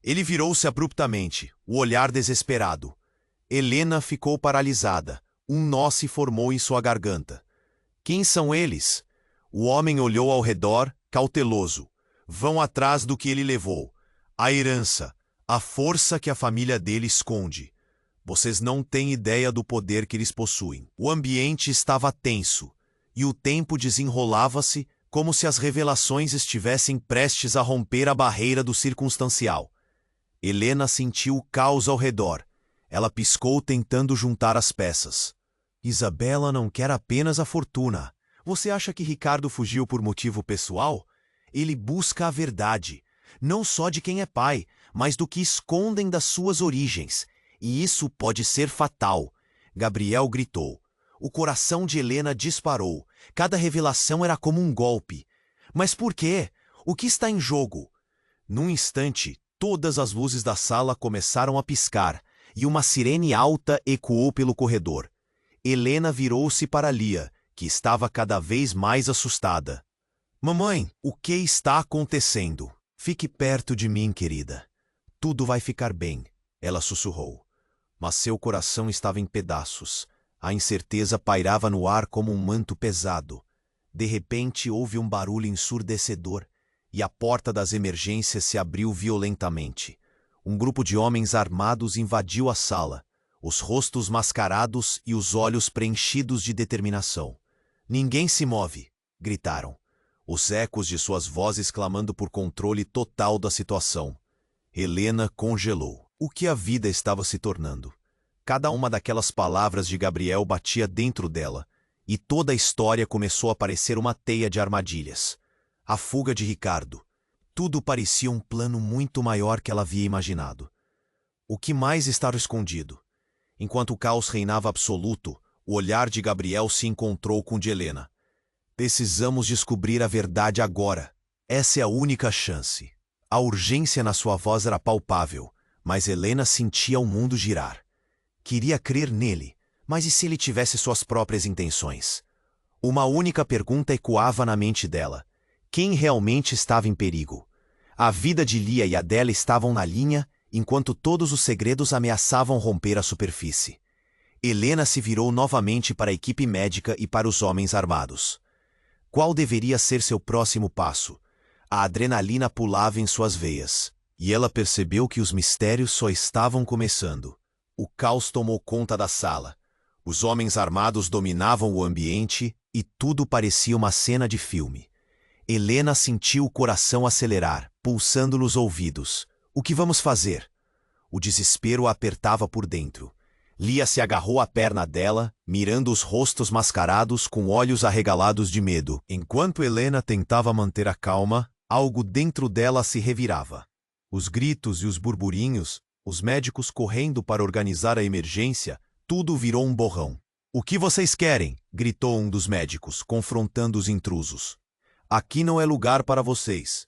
Ele virou-se abruptamente, o olhar desesperado. Helena ficou paralisada. Um nó se formou em sua garganta. Quem são eles? O homem olhou ao redor, cauteloso. Vão atrás do que ele levou. A herança. A força que a família dele esconde. Vocês não têm ideia do poder que eles possuem. O ambiente estava tenso, e o tempo desenrolava-se como se as revelações estivessem prestes a romper a barreira do circunstancial. Helena sentiu o caos ao redor. Ela piscou tentando juntar as peças. Isabela não quer apenas a fortuna. Você acha que Ricardo fugiu por motivo pessoal? Ele busca a verdade, não só de quem é pai, mas do que escondem das suas origens. E isso pode ser fatal. Gabriel gritou. O coração de Helena disparou. Cada revelação era como um golpe. Mas por quê? O que está em jogo? Num instante, todas as luzes da sala começaram a piscar, e uma sirene alta ecoou pelo corredor. Helena virou-se para Lia, que estava cada vez mais assustada. Mamãe, o que está acontecendo? Fique perto de mim, querida. Tudo vai ficar bem, ela sussurrou. Mas seu coração estava em pedaços. A incerteza pairava no ar como um manto pesado. De repente houve um barulho ensurdecedor e a porta das emergências se abriu violentamente. um grupo de homens armados invadiu a sala, os rostos mascarados e os olhos preenchidos de determinação. "Ninguém se move!" gritaram, os ecos de suas vozes clamando por controle total da situação. Helena congelou. O que a vida estava se tornando? Cada uma daquelas palavras de Gabriel batia dentro dela, e toda a história começou a parecer uma teia de armadilhas. A fuga de Ricardo. Tudo parecia um plano muito maior que ela havia imaginado. O que mais estava escondido? Enquanto o caos reinava absoluto, o olhar de Gabriel se encontrou com o de Helena. "Precisamos descobrir a verdade agora. Essa é a única chance." A urgência na sua voz era palpável, mas Helena sentia o mundo girar. Queria crer nele, mas e se ele tivesse suas próprias intenções? Uma única pergunta ecoava na mente dela. Quem realmente estava em perigo? A vida de Lia e a dela estavam na linha, enquanto todos os segredos ameaçavam romper a superfície. Helena se virou novamente para a equipe médica e para os homens armados. Qual deveria ser seu próximo passo? A adrenalina pulava em suas veias, e ela percebeu que os mistérios só estavam começando. O caos tomou conta da sala. Os homens armados dominavam o ambiente e tudo parecia uma cena de filme. Helena sentiu o coração acelerar, pulsando nos ouvidos. "O que vamos fazer?" O desespero a apertava por dentro. Lia se agarrou à perna dela, mirando os rostos mascarados com olhos arregalados de medo. Enquanto Helena tentava manter a calma, algo dentro dela se revirava. Os gritos e os burburinhos, os médicos correndo para organizar a emergência, tudo virou um borrão. "O que vocês querem?" gritou um dos médicos, confrontando os intrusos. "Aqui não é lugar para vocês."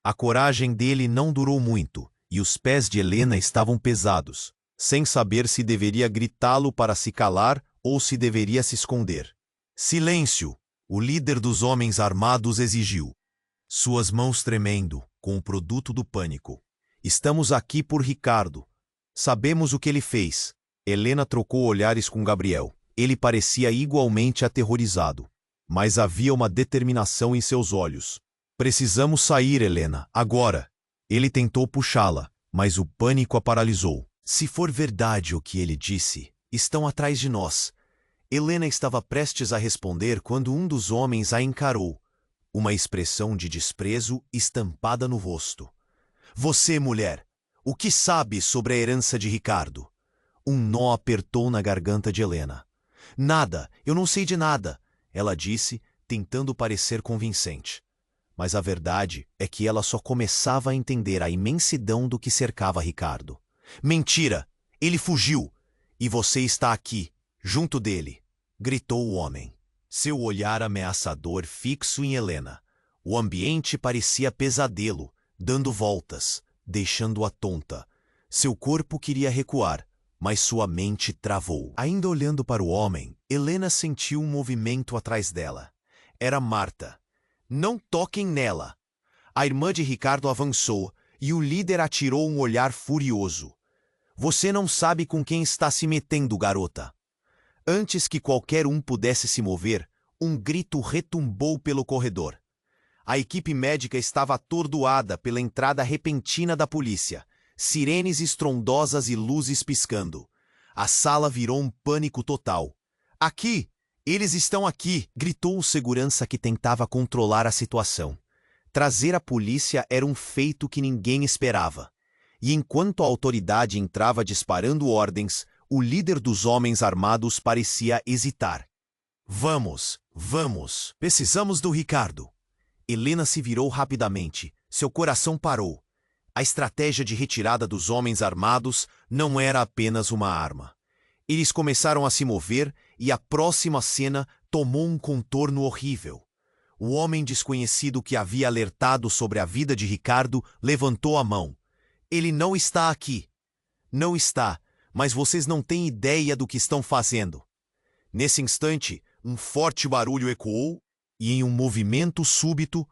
A coragem dele não durou muito, e os pés de Helena estavam pesados, sem saber se deveria gritá-lo para se calar ou se deveria se esconder. "Silêncio!" o líder dos homens armados exigiu, suas mãos tremendo, com o produto do pânico. "Estamos aqui por Ricardo. Sabemos o que ele fez." Helena trocou olhares com Gabriel. Ele parecia igualmente aterrorizado, mas havia uma determinação em seus olhos. "Precisamos sair, Helena, agora." Ele tentou puxá-la, mas o pânico a paralisou. "Se for verdade o que ele disse, estão atrás de nós." Helena estava prestes a responder quando um dos homens a encarou, uma expressão de desprezo estampada no rosto. "Você, mulher, o que sabe sobre a herança de Ricardo?" Um nó apertou na garganta de Helena. "Nada, eu não sei de nada," ela disse, tentando parecer convincente. Mas a verdade é que ela só começava a entender a imensidão do que cercava Ricardo. "Mentira! Ele fugiu! E você está aqui, junto dele!" gritou o homem. Seu olhar ameaçador fixo em Helena. O ambiente parecia pesadelo, dando voltas, deixando-a tonta. Seu corpo queria recuar, mas sua mente travou. Ainda olhando para o homem, Helena sentiu um movimento atrás dela. Era Marta. "Não toquem nela!" A irmã de Ricardo avançou, e o líder atirou um olhar furioso. "Você não sabe com quem está se metendo, garota." Antes que qualquer um pudesse se mover, um grito retumbou pelo corredor. A equipe médica estava atordoada pela entrada repentina da polícia, sirenes estrondosas e luzes piscando. A sala virou um pânico total. "Aqui! Eles estão aqui!" gritou o segurança que tentava controlar a situação. Trazer a polícia era um feito que ninguém esperava. E enquanto a autoridade entrava disparando ordens, o líder dos homens armados parecia hesitar. Vamos! Precisamos do Ricardo." Helena se virou rapidamente. Seu coração parou. A estratégia de retirada dos homens armados não era apenas uma arma. Eles começaram a se mover e a próxima cena tomou um contorno horrível. O homem desconhecido que havia alertado sobre a vida de Ricardo levantou a mão. "Ele não está aqui." "Não está, mas vocês não têm ideia do que estão fazendo." Nesse instante, um forte barulho ecoou e, em um movimento súbito,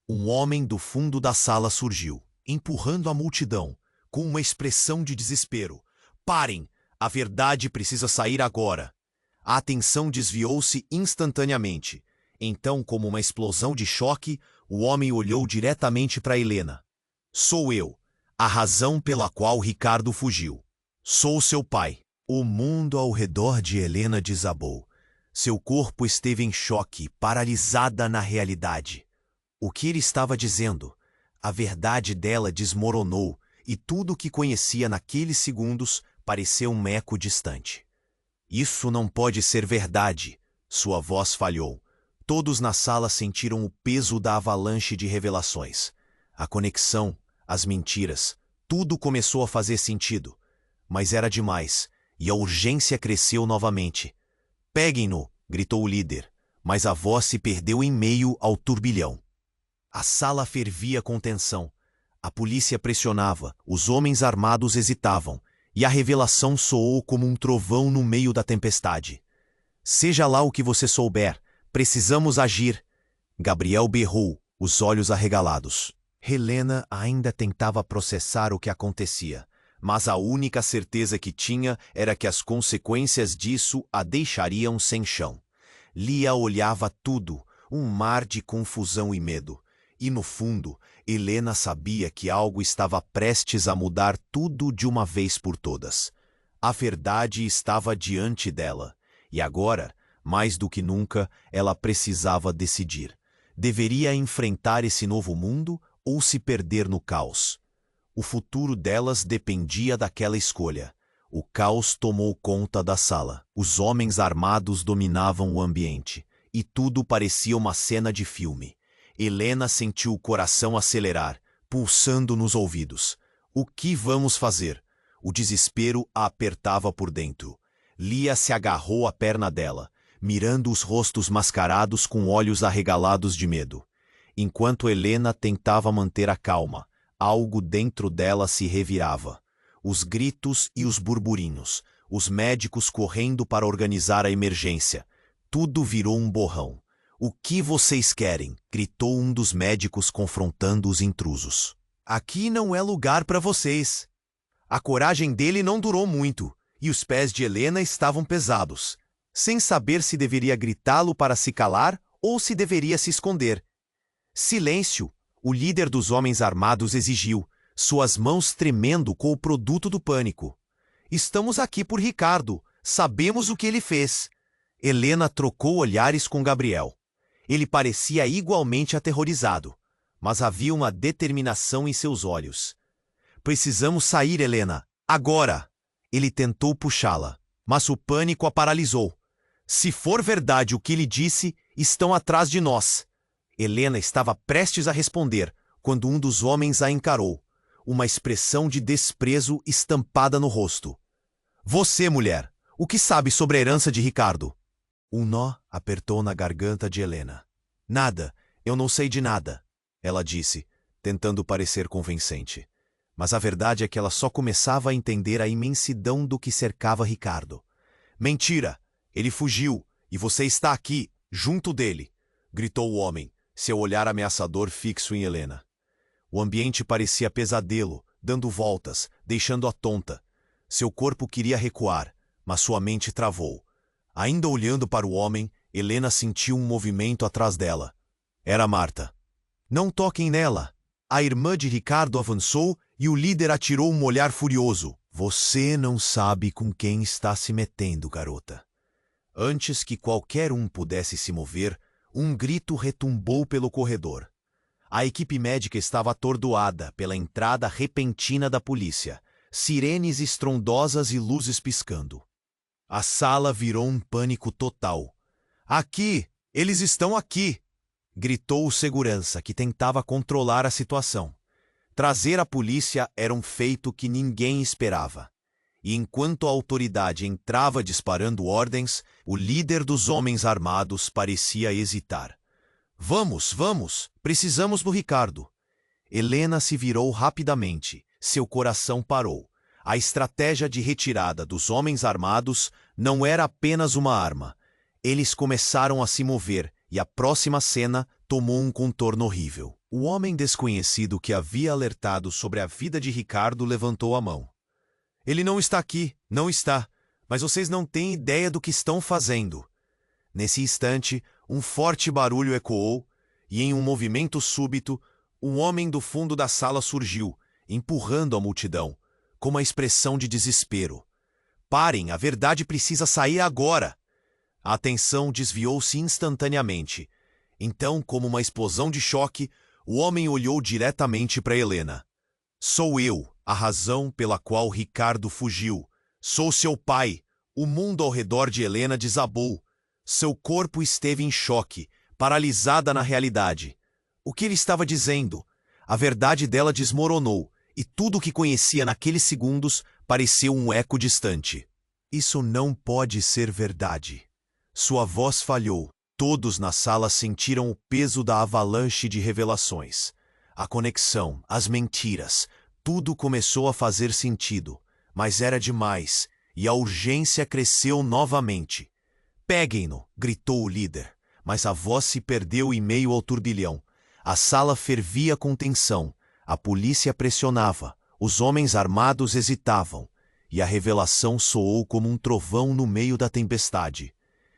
um homem do fundo da sala surgiu, empurrando a multidão, com uma expressão de desespero. "Parem! A verdade precisa sair agora." A atenção desviou-se instantaneamente. Então, como uma explosão de choque, o homem olhou diretamente para Helena. "Sou eu." A razão pela qual Ricardo fugiu. Sou seu pai. O mundo ao redor de Helena desabou. Seu corpo esteve em choque, paralisada na realidade. O que ele estava dizendo? A verdade dela desmoronou, e tudo o que conhecia naqueles segundos pareceu um eco distante. Isso não pode ser verdade. Sua voz falhou. Todos na sala sentiram o peso da avalanche de revelações. A conexão, as mentiras, tudo começou a fazer sentido. Mas era demais, e a urgência cresceu novamente. Peguem-no, gritou o líder, mas a voz se perdeu em meio ao turbilhão. A sala fervia com tensão. A polícia pressionava, os homens armados hesitavam, e a revelação soou como um trovão no meio da tempestade. Seja lá o que você souber, precisamos agir. Gabriel berrou, os olhos arregalados. Helena ainda tentava processar o que acontecia, mas a única certeza que tinha era que as consequências disso a deixariam sem chão. Lia olhava tudo, um mar de confusão e medo. E no fundo, Helena sabia que algo estava prestes a mudar tudo de uma vez por todas. A verdade estava diante dela, e agora, mais do que nunca, ela precisava decidir. Deveria enfrentar esse novo mundo ou se perder no caos? O futuro delas dependia daquela escolha. O caos tomou conta da sala. Os homens armados dominavam o ambiente, e tudo parecia uma cena de filme. Helena sentiu o coração acelerar, pulsando nos ouvidos. O que vamos fazer? O desespero a apertava por dentro. Lia se agarrou à perna dela, mirando os rostos mascarados com olhos arregalados de medo. Enquanto Helena tentava manter a calma, algo dentro dela se revirava. Os gritos e os burburinhos, os médicos correndo para organizar a emergência. Tudo virou um borrão. O que vocês querem? Gritou um dos médicos confrontando os intrusos. Aqui não é lugar para vocês. A coragem dele não durou muito, e os pés de Helena estavam pesados, sem saber se deveria gritá-lo para se calar ou se deveria se esconder. Silêncio! O líder dos homens armados exigiu, suas mãos tremendo com o produto do pânico. Estamos aqui por Ricardo. Sabemos o que ele fez. Helena trocou olhares com Gabriel. Ele parecia igualmente aterrorizado, mas havia uma determinação em seus olhos. Precisamos sair, Helena. Agora! Ele tentou puxá-la, mas o pânico a paralisou. Se for verdade o que ele disse, estão atrás de nós. Helena estava prestes a responder, quando um dos homens a encarou, uma expressão de desprezo estampada no rosto. Você, mulher, o que sabe sobre a herança de Ricardo? Um nó apertou na garganta de Helena. Nada, eu não sei de nada, ela disse, tentando parecer convincente. Mas a verdade é que ela só começava a entender a imensidão do que cercava Ricardo. Mentira! Ele fugiu, e você está aqui, junto dele, gritou o homem, seu olhar ameaçador fixo em Helena. O ambiente parecia pesadelo, dando voltas, deixando-a tonta. Seu corpo queria recuar, mas sua mente travou. Ainda olhando para o homem, Helena sentiu um movimento atrás dela. Era Marta. Não toquem nela! A irmã de Ricardo avançou e o líder atirou um olhar furioso. Você não sabe com quem está se metendo, garota. Antes que qualquer um pudesse se mover, um grito retumbou pelo corredor. A equipe médica estava atordoada pela entrada repentina da polícia, sirenes estrondosas e luzes piscando. A sala virou um pânico total. Aqui! Eles estão aqui! Gritou o segurança, que tentava controlar a situação. Trazer a polícia era um feito que ninguém esperava. E enquanto a autoridade entrava disparando ordens, o líder dos homens armados parecia hesitar. Vamos, vamos! Precisamos do Ricardo! Helena se virou rapidamente. Seu coração parou. A estratégia de retirada dos homens armados não era apenas uma arma. Eles começaram a se mover e a próxima cena tomou um contorno horrível. O homem desconhecido que havia alertado sobre a vida de Ricardo levantou a mão. Ele não está aqui, não está, mas vocês não têm ideia do que estão fazendo. Nesse instante, um forte barulho ecoou e, em um movimento súbito, um homem do fundo da sala surgiu, empurrando a multidão, com uma expressão de desespero. Parem, a verdade precisa sair agora! A atenção desviou-se instantaneamente. Então, como uma explosão de choque, o homem olhou diretamente para Helena. Sou eu, a razão pela qual Ricardo fugiu. Sou seu pai. O mundo ao redor de Helena desabou. Seu corpo esteve em choque, paralisada na realidade. O que ele estava dizendo? A verdade dela desmoronou, e tudo o que conhecia naqueles segundos pareceu um eco distante. Isso não pode ser verdade. Sua voz falhou. Todos na sala sentiram o peso da avalanche de revelações. A conexão, as mentiras, tudo começou a fazer sentido. Mas era demais, e a urgência cresceu novamente. Peguem-no, gritou o líder, mas a voz se perdeu em meio ao turbilhão. A sala fervia com tensão, a polícia pressionava, os homens armados hesitavam, e a revelação soou como um trovão no meio da tempestade.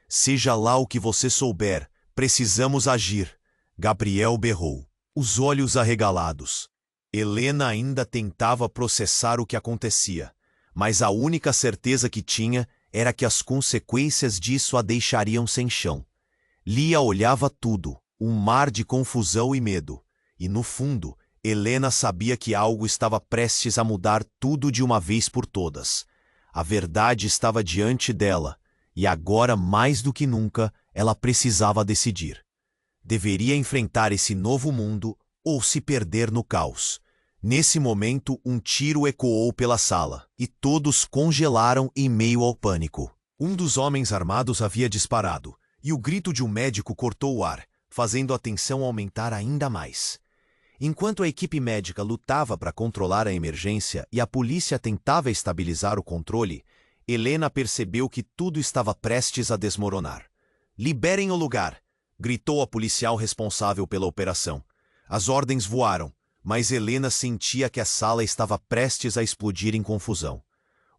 Seja lá o que você souber, precisamos agir, Gabriel berrou, os olhos arregalados. Helena ainda tentava processar o que acontecia, mas a única certeza que tinha era que as consequências disso a deixariam sem chão. Lia olhava tudo, um mar de confusão e medo, e no fundo, Helena sabia que algo estava prestes a mudar tudo de uma vez por todas. A verdade estava diante dela, e agora, mais do que nunca, ela precisava decidir. Deveria enfrentar esse novo mundo ou se perder no caos. Nesse momento, um tiro ecoou pela sala, e todos congelaram em meio ao pânico. Um dos homens armados havia disparado, e o grito de um médico cortou o ar, fazendo a tensão aumentar ainda mais. Enquanto a equipe médica lutava para controlar a emergência e a polícia tentava estabilizar o controle, Helena percebeu que tudo estava prestes a desmoronar. "Liberem o lugar!" gritou a policial responsável pela operação. As ordens voaram, mas Helena sentia que a sala estava prestes a explodir em confusão.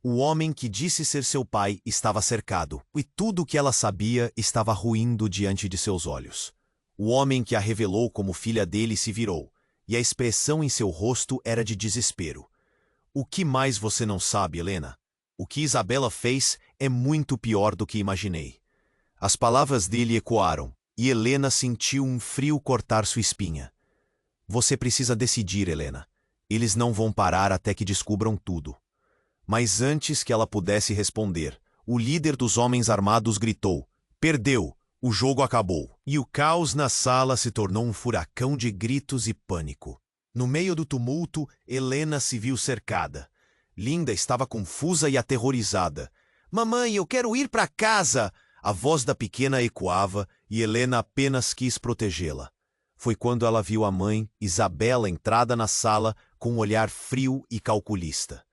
O homem que disse ser seu pai estava cercado, e tudo o que ela sabia estava ruindo diante de seus olhos. O homem que a revelou como filha dele se virou, e a expressão em seu rosto era de desespero. "O que mais você não sabe, Helena? O que Isabela fez é muito pior do que imaginei." As palavras dele ecoaram, e Helena sentiu um frio cortar sua espinha. "Você precisa decidir, Helena. Eles não vão parar até que descubram tudo." Mas antes que ela pudesse responder, o líder dos homens armados gritou: "Perdeu! O jogo acabou." E o caos na sala se tornou um furacão de gritos e pânico. No meio do tumulto, Helena se viu cercada. Linda estava confusa e aterrorizada. "Mamãe, eu quero ir para casa!" A voz da pequena ecoava e Helena apenas quis protegê-la. Foi quando ela viu a mãe, Isabela, entrada na sala com um olhar frio e calculista.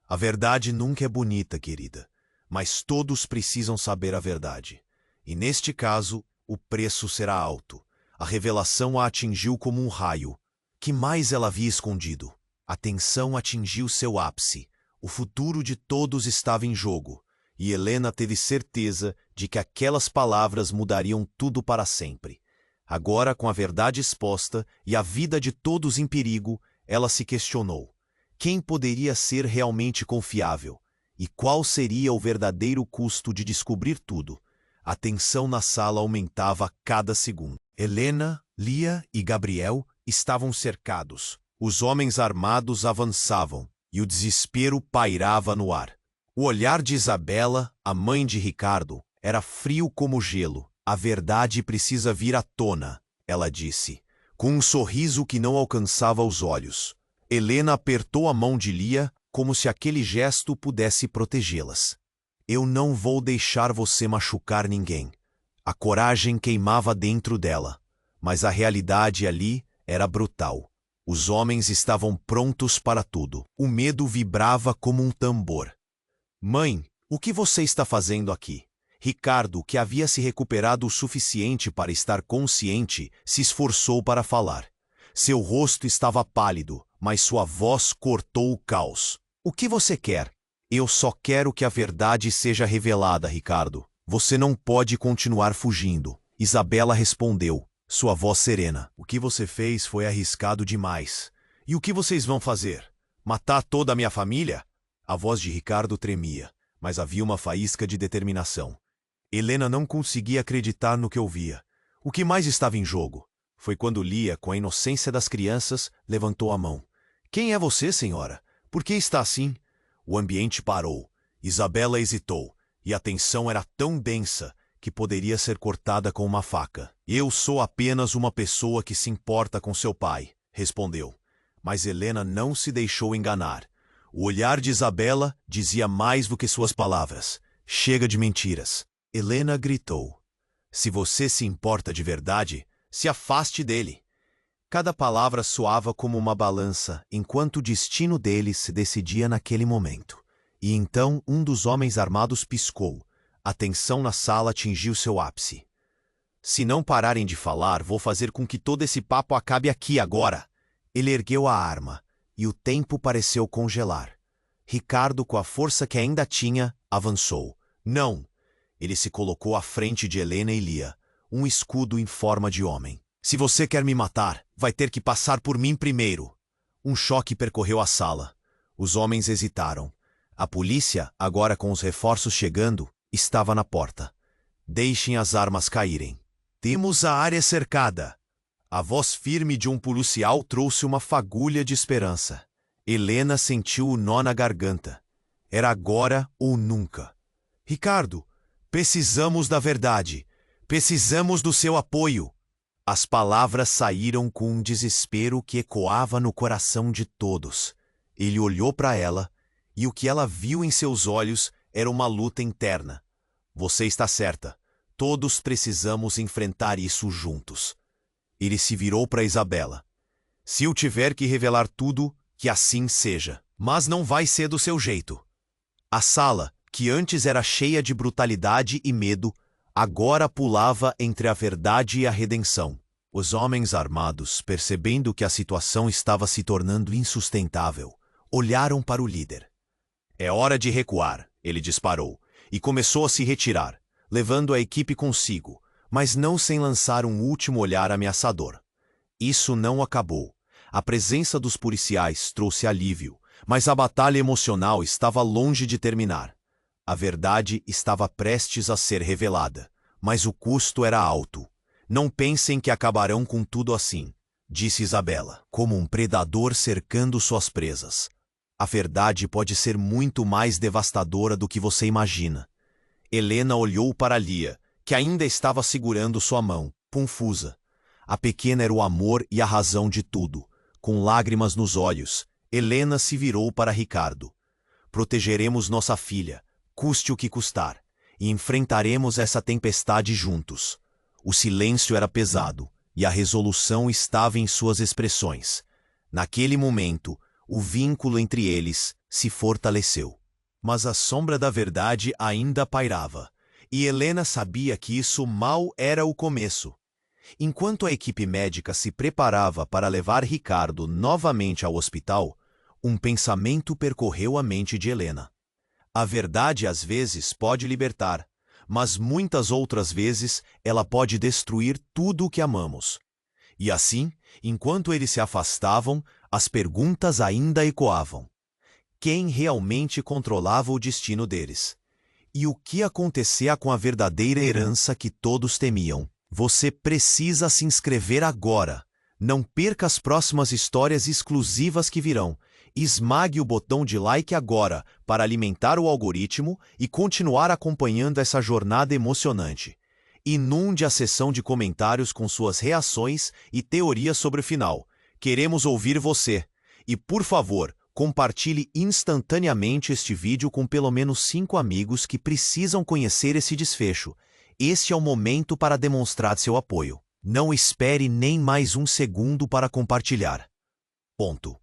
"A verdade nunca é bonita, querida, mas todos precisam saber a verdade. E neste caso, o preço será alto." A revelação a atingiu como um raio. Que mais ela havia escondido? A tensão atingiu seu ápice. O futuro de todos estava em jogo, e Helena teve certeza de que aquelas palavras mudariam tudo para sempre. Agora, com a verdade exposta e a vida de todos em perigo, ela se questionou: quem poderia ser realmente confiável? E qual seria o verdadeiro custo de descobrir tudo? A tensão na sala aumentava a cada segundo. Helena, Lia e Gabriel estavam cercados. Os homens armados avançavam, e o desespero pairava no ar. O olhar de Isabela, a mãe de Ricardo, era frio como gelo. "A verdade precisa vir à tona", ela disse, com um sorriso que não alcançava os olhos. Helena apertou a mão de Lia como se aquele gesto pudesse protegê-las. "Eu não vou deixar você machucar ninguém." A coragem queimava dentro dela, mas a realidade ali era brutal. Os homens estavam prontos para tudo. O medo vibrava como um tambor. "Mãe, o que você está fazendo aqui?" Ricardo, que havia se recuperado o suficiente para estar consciente, se esforçou para falar. Seu rosto estava pálido, mas sua voz cortou o caos. "O que você quer?" "Eu só quero que a verdade seja revelada, Ricardo. Você não pode continuar fugindo." Isabela respondeu, sua voz serena. "O que você fez foi arriscado demais. E o que vocês vão fazer?" Matar toda a minha família? A voz de Ricardo tremia, mas havia uma faísca de determinação. Helena não conseguia acreditar no que ouvia. O que mais estava em jogo? Foi quando Lia, com a inocência das crianças, levantou a mão. Quem é você, senhora? Por que está assim? O ambiente parou. Isabela hesitou, e a tensão era tão densa que poderia ser cortada com uma faca. Eu sou apenas uma pessoa que se importa com seu pai, respondeu. Mas Helena não se deixou enganar. O olhar de Isabela dizia mais do que suas palavras. Chega de mentiras. Helena gritou. Se você se importa de verdade, se afaste dele. Cada palavra soava como uma balança, enquanto o destino dele se decidia naquele momento. E então um dos homens armados piscou. A tensão na sala atingiu seu ápice. Se não pararem de falar, vou fazer com que todo esse papo acabe aqui agora. Ele ergueu a arma, e o tempo pareceu congelar. Ricardo, com a força que ainda tinha, avançou. Não! Ele se colocou à frente de Helena e Lia, um escudo em forma de homem. Se você quer me matar, vai ter que passar por mim primeiro. Um choque percorreu a sala. Os homens hesitaram. A polícia, agora com os reforços chegando, estava na porta. Deixem as armas caírem. Temos a área cercada. A voz firme de um policial trouxe uma fagulha de esperança. Helena sentiu o nó na garganta. Era agora ou nunca. Ricardo, precisamos da verdade. Precisamos do seu apoio. As palavras saíram com um desespero que ecoava no coração de todos. Ele olhou para ela, e o que ela viu em seus olhos era uma luta interna. Você está certa. Todos precisamos enfrentar isso juntos. Ele se virou para Isabela. Se eu tiver que revelar tudo, que assim seja. Mas não vai ser do seu jeito. A sala, que antes era cheia de brutalidade e medo, agora pulava entre a verdade e a redenção. Os homens armados, percebendo que a situação estava se tornando insustentável, olharam para o líder. É hora de recuar, ele disparou, e começou a se retirar, levando a equipe consigo, mas não sem lançar um último olhar ameaçador. Isso não acabou. A presença dos policiais trouxe alívio, mas a batalha emocional estava longe de terminar. A verdade estava prestes a ser revelada, mas o custo era alto. Não pensem que acabarão com tudo assim, disse Isabela, como um predador cercando suas presas. A verdade pode ser muito mais devastadora do que você imagina. Helena olhou para Lia, que ainda estava segurando sua mão, confusa. A pequena era o amor e a razão de tudo. Com lágrimas nos olhos, Helena se virou para Ricardo. Protegeremos nossa filha, custe o que custar, e enfrentaremos essa tempestade juntos. O silêncio era pesado, e a resolução estava em suas expressões. Naquele momento, o vínculo entre eles se fortaleceu. Mas a sombra da verdade ainda pairava, e Helena sabia que isso mal era o começo. Enquanto a equipe médica se preparava para levar Ricardo novamente ao hospital, um pensamento percorreu a mente de Helena. A verdade às vezes pode libertar, mas muitas outras vezes ela pode destruir tudo o que amamos. E assim, enquanto eles se afastavam, as perguntas ainda ecoavam. Quem realmente controlava o destino deles? E o que acontecia com a verdadeira herança que todos temiam? Você precisa se inscrever agora. Não perca as próximas histórias exclusivas que virão. Esmague o botão de like agora para alimentar o algoritmo e continuar acompanhando essa jornada emocionante. Inunde a seção de comentários com suas reações e teorias sobre o final. Queremos ouvir você. E, por favor, compartilhe instantaneamente este vídeo com pelo menos 5 amigos que precisam conhecer esse desfecho. Este é o momento para demonstrar seu apoio. Não espere nem mais um segundo para compartilhar. Ponto.